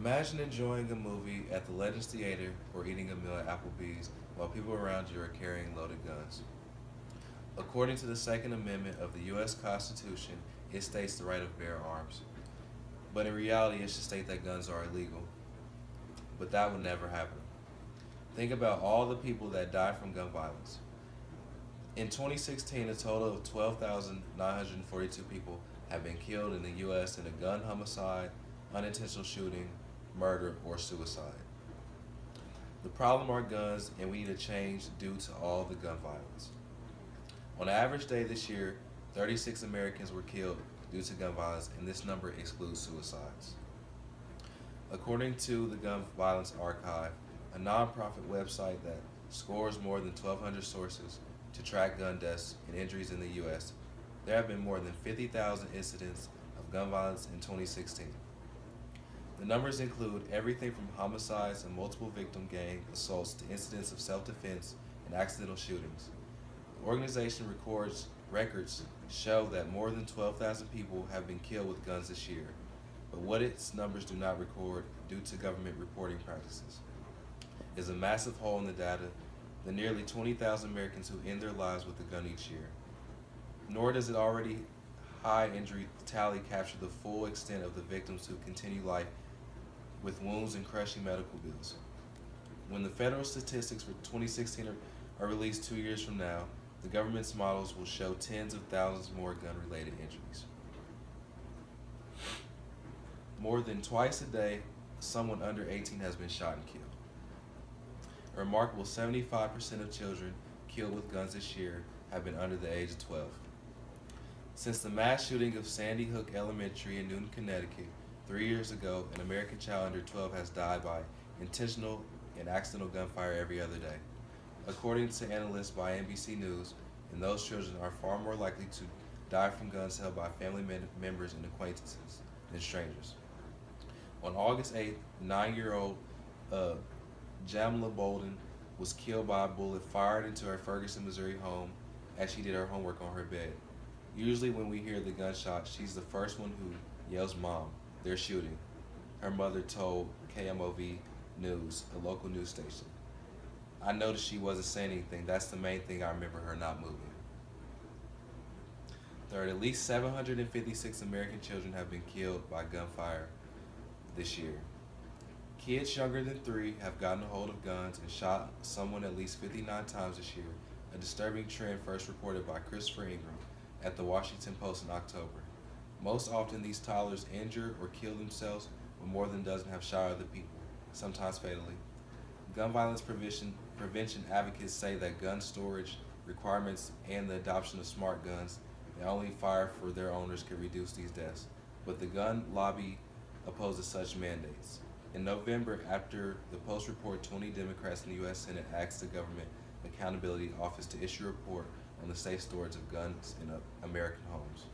Imagine enjoying a movie at the Legends Theater or eating a meal at Applebee's while people around you are carrying loaded guns. According to the Second Amendment of the U.S. Constitution, it states the right of bear arms. But in reality, it should state that guns are illegal. But that would never happen. Think about all the people that died from gun violence. In 2016, a total of 12,942 people have been killed in the U.S. in a gun homicide, unintentional shooting, murder, or suicide. The problem are guns, and we need a change due to all the gun violence. On an average day this year, 36 Americans were killed due to gun violence, and this number excludes suicides. According to the Gun Violence Archive, a nonprofit website that scores more than 1,200 sources to track gun deaths and injuries in the U.S., there have been more than 50,000 incidents of gun violence in 2016. The numbers include everything from homicides and multiple victim gang assaults to incidents of self-defense and accidental shootings. The organization records show that more than 12,000 people have been killed with guns this year, but what its numbers do not record due to government reporting practices is a massive hole in the data, the nearly 20,000 Americans who end their lives with a gun each year. Nor does it already high injury tally capture the full extent of the victims who continue life with wounds and crushing medical bills. When the federal statistics for 2016 are released 2 years from now, the government's models will show tens of thousands more gun-related injuries. More than twice a day, someone under 18 has been shot and killed. A remarkable 75% of children killed with guns this year have been under the age of 12. Since the mass shooting of Sandy Hook Elementary in Newton, Connecticut, 3 years ago, an American child under 12 has died by intentional and accidental gunfire every other day. According to analysts by NBC News, and those children are far more likely to die from guns held by family members and acquaintances than strangers. On August 8th, 9-year-old Jamla Bolden was killed by a bullet fired into her Ferguson, Missouri home as she did her homework on her bed. Usually when we hear the gunshot, she's the first one who yells, "Mom, they're shooting," her mother told KMOV News, a local news station. "I noticed she wasn't saying anything. That's the main thing I remember, her not moving." There are at least 756 American children have been killed by gunfire this year. Kids younger than 3 have gotten a hold of guns and shot someone at least 59 times this year, a disturbing trend first reported by Christopher Ingram at the Washington Post in October. Most often these toddlers injure or kill themselves, but more than a dozen have shot other people, sometimes fatally. Gun violence prevention advocates say that gun storage requirements and the adoption of smart guns that only fire for their owners can reduce these deaths, but the gun lobby opposes such mandates. In November, after the Post report, 20 Democrats in the U.S. Senate asked the Government Accountability Office to issue a report on the safe storage of guns in American homes.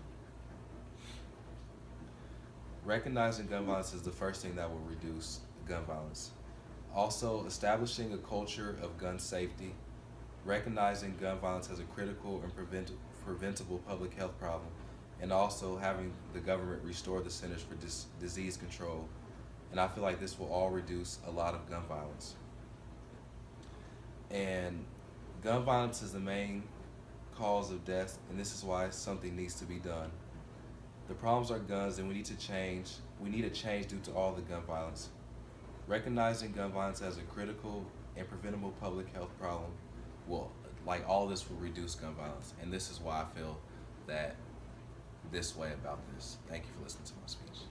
Recognizing gun violence is the first thing that will reduce gun violence. Also, establishing a culture of gun safety, recognizing gun violence as a critical and preventable public health problem, and also having the government restore the Centers for Disease Control. And I feel like this will all reduce a lot of gun violence. And gun violence is the main cause of death, and this is why something needs to be done. The problems are guns, and we need a change due to all the gun violence. Recognizing gun violence as a critical and preventable public health problem all this will reduce gun violence. And this is why I feel that this way about this. Thank you for listening to my speech.